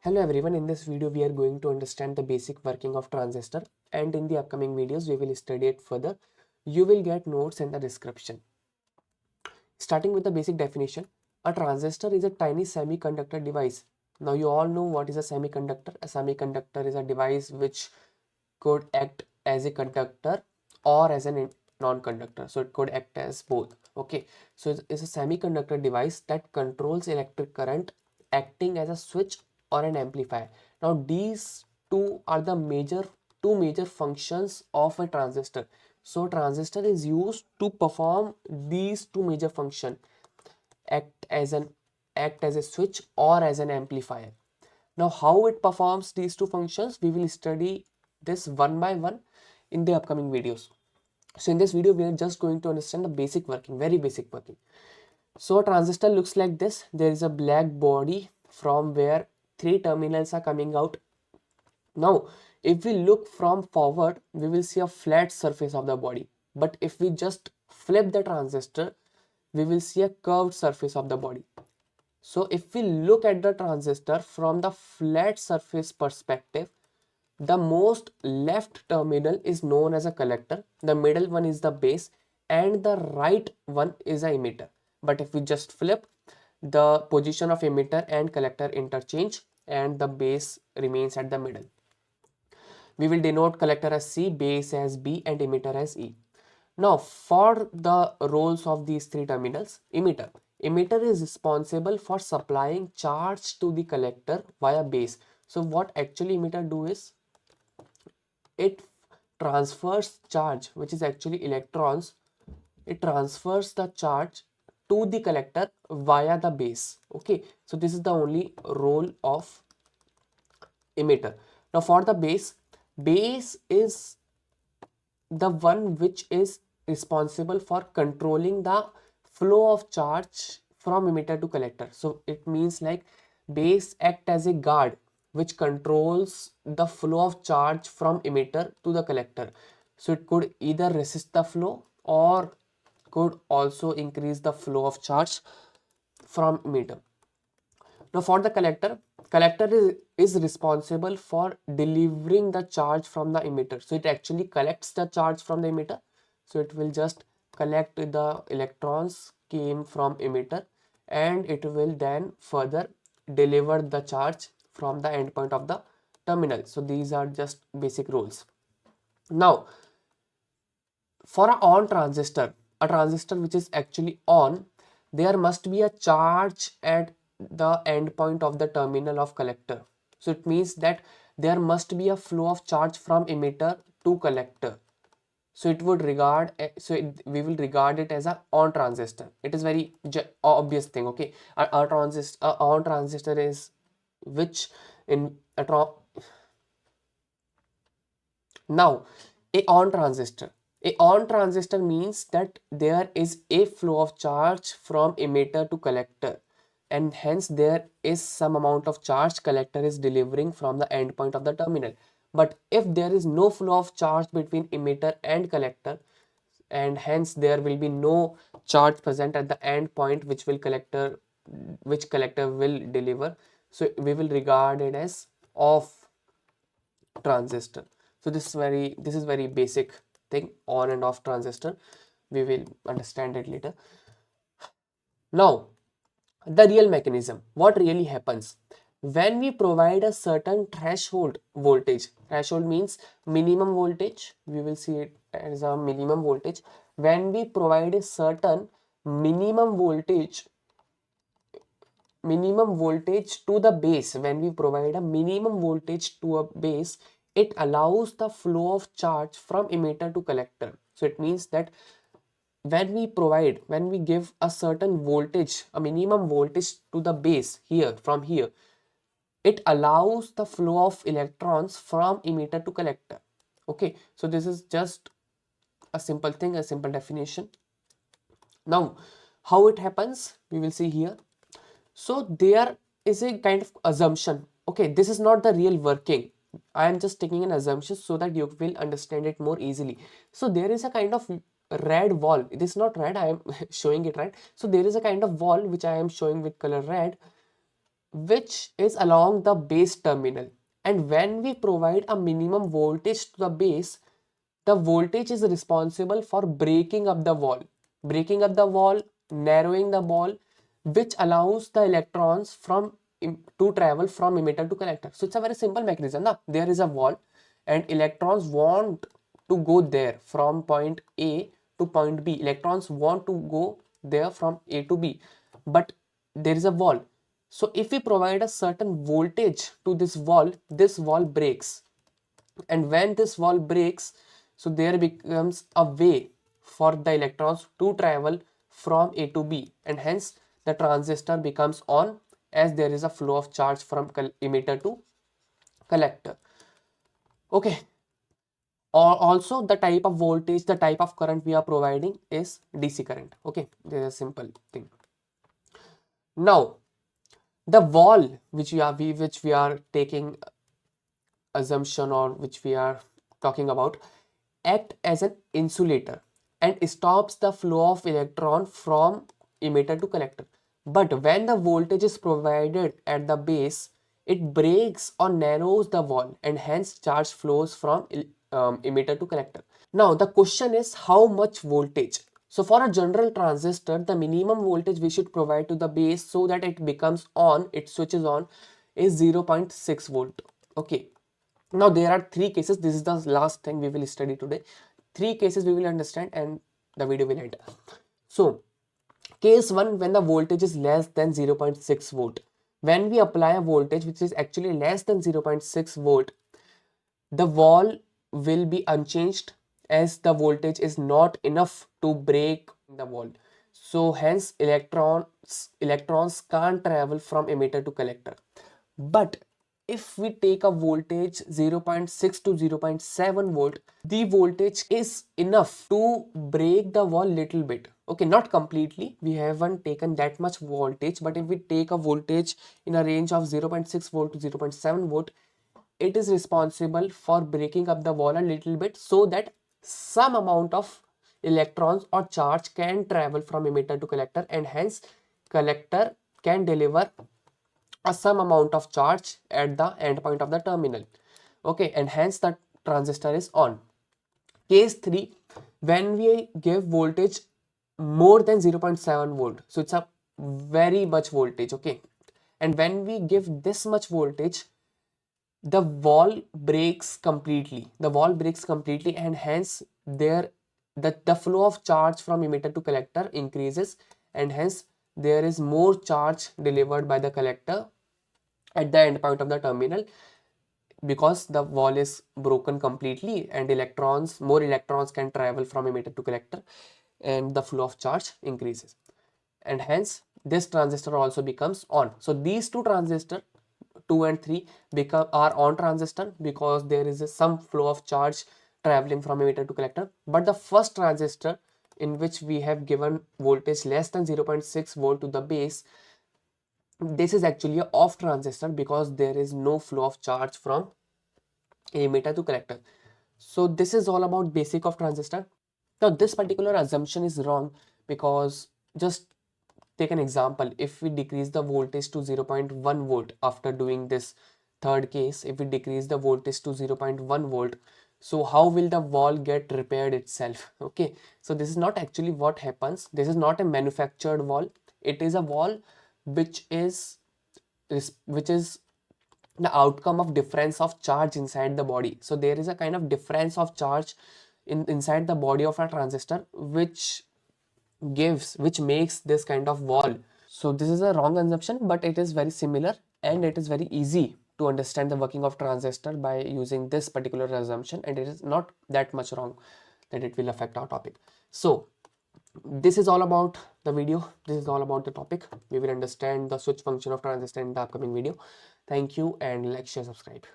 Hello everyone, in this video we are going to understand the basic working of transistor, and in the upcoming videos we will study it further. You will get notes in the description. Starting with the basic definition, a transistor is a tiny semiconductor device. Now you all know what is a semiconductor. A semiconductor is a device which could act as a conductor or as a non-conductor. So it could act as both. Okay, so it's a semiconductor device that controls electric current, acting as a switch or an amplifier. Now these are the two major functions of a transistor. So transistor is used to perform these two major functions: act as an act as a switch or as an amplifier. Now how it performs these two functions, we will study this one by one in the upcoming videos. So in this video we are just going to understand the basic working, very basic working. So a transistor looks like this. There is a black body from where three terminals are coming out. Now if we look from forward, we will see a flat surface of the body, but if we just flip the transistor, we will see a curved surface of the body. So if we look at the transistor from the flat surface perspective, the most left terminal is known as a collector, the middle one is the base, and the right one is a emitter. But if we just flip, the position of emitter and collector interchange and the base remains at the middle. We will denote collector as C, base as B, and emitter as E. Now for the roles of these three terminals, emitter. Emitter is responsible for supplying charge to the collector via base. So what actually emitter do is, it transfers charge, which is actually electrons. It transfers the charge to the collector via the base. Okay, so this is the only role of emitter. Now for the base is the one which is responsible for controlling the flow of charge from emitter to collector. So it means like base act as a guard which controls the flow of charge from emitter to the collector. So it could either resist the flow or could also increase the flow of charge from emitter. Now for the collector is responsible for delivering the charge from the emitter. So it actually collects the charge from the emitter. So it will just collect the electrons came from emitter, and it will then further deliver the charge from the endpoint of the terminal. So these are just basic rules. Now for a transistor which is actually on, there must be a charge at the endpoint of the terminal of collector. So it means that there must be a flow of charge from emitter to collector. So it would regard, we will regard it as a on transistor. It is very obvious thing. Okay, a on transistor is which in a now, a on transistor means that there is a flow of charge from emitter to collector, and hence there is some amount of charge collector is delivering from the endpoint of the terminal. But if there is no flow of charge between emitter and collector, and hence there will be no charge present at the end point which collector will deliver, so we will regard it as off transistor. So this is very basic thing, on and off transistor. We will understand it later. Now the real mechanism, what really happens when we provide a certain threshold voltage. Threshold means minimum voltage. We will see it as a minimum voltage. When we provide a certain minimum voltage to the base, when we provide a minimum voltage to a base, it allows the flow of charge from emitter to collector. So it means that when we give a certain voltage, a minimum voltage to the base here, from here, it allows the flow of electrons from emitter to collector. Okay, so this is just a simple thing, a simple definition. Now how it happens, we will see here. So there is a kind of assumption. Okay, this is not the real working. I am just taking an assumption so that you will understand it more easily. So there is a kind of red wall. It is not red, I am showing it red. So there is a kind of wall which I am showing with color red. which is along the base terminal. And when we provide a minimum voltage to the base, the voltage is responsible for breaking up the wall, narrowing the wall, which allows the electrons to travel from emitter to collector. So it's a very simple mechanism. Na? There is a wall and electrons want to go there from point A to point B. Electrons want to go there from A to B, but there is a wall. So if we provide a certain voltage to this wall breaks. And when this wall breaks, so there becomes a way for the electrons to travel from A to B, and hence the transistor becomes on, as there is a flow of charge from emitter to collector. Okay. Or also the type of voltage, the type of current we are providing is DC current. Okay, this is a simple thing. Now the wall which we are taking assumption, or which we are talking about, act as an insulator and stops the flow of electron from emitter to collector. But when the voltage is provided at the base, it breaks or narrows the wall, and hence charge flows from emitter to collector. Now the question is how much voltage. So for a general transistor, the minimum voltage we should provide to the base so that it becomes on, it switches on, is 0.6 volt. Okay. Now there are three cases. This is the last thing we will study today. Three cases we will understand and the video will end. So case 1, when the voltage is less than 0.6 volt. When we apply a voltage which is actually less than 0.6 volt, the wall will be unchanged, as the voltage is not enough to break the wall. So hence electrons can't travel from emitter to collector. But if we take a voltage 0.6 to 0.7 volt, the voltage is enough to break the wall little bit. Okay, not completely, we haven't taken that much voltage, but if we take a voltage in a range of 0.6 volt to 0.7 volt, it is responsible for breaking up the wall a little bit, so that some amount of electrons or charge can travel from emitter to collector, and hence collector can deliver a some amount of charge at the end point of the terminal. Okay, and hence the transistor is on. Case 3, when we give voltage more than 0.7 volt, so it's a very much voltage. Okay, and when we give this much voltage, the wall breaks completely. And hence the flow of charge from emitter to collector increases, and hence there is more charge delivered by the collector at the end point of the terminal, because the wall is broken completely and more electrons can travel from emitter to collector, and the flow of charge increases, and hence this transistor also becomes on. So these two transistors, 2 and 3, are on transistor because there is some flow of charge traveling from emitter to collector. But the first transistor, in which we have given voltage less than 0.6 volt to the base, this is actually a off transistor because there is no flow of charge from emitter to collector. So this is all about basic of transistor. Now this particular assumption is wrong, because just take an example. If we decrease the voltage to 0.1 volt after doing this third case, if we decrease the voltage to 0.1 volt, so how will the wall get repaired itself? Okay, so this is not actually what happens. This is not a manufactured wall. It is a wall which is the outcome of difference of charge inside the body. So there is a kind of difference of charge inside the body of a transistor, which makes this kind of wall. So this is a wrong assumption, but it is very similar, and it is very easy to understand the working of transistor by using this particular assumption, and it is not that much wrong that it will affect our topic. So this is all about the video. This is all about the topic. We will understand the switch function of transistor in the upcoming video. Thank you, and like, share, subscribe.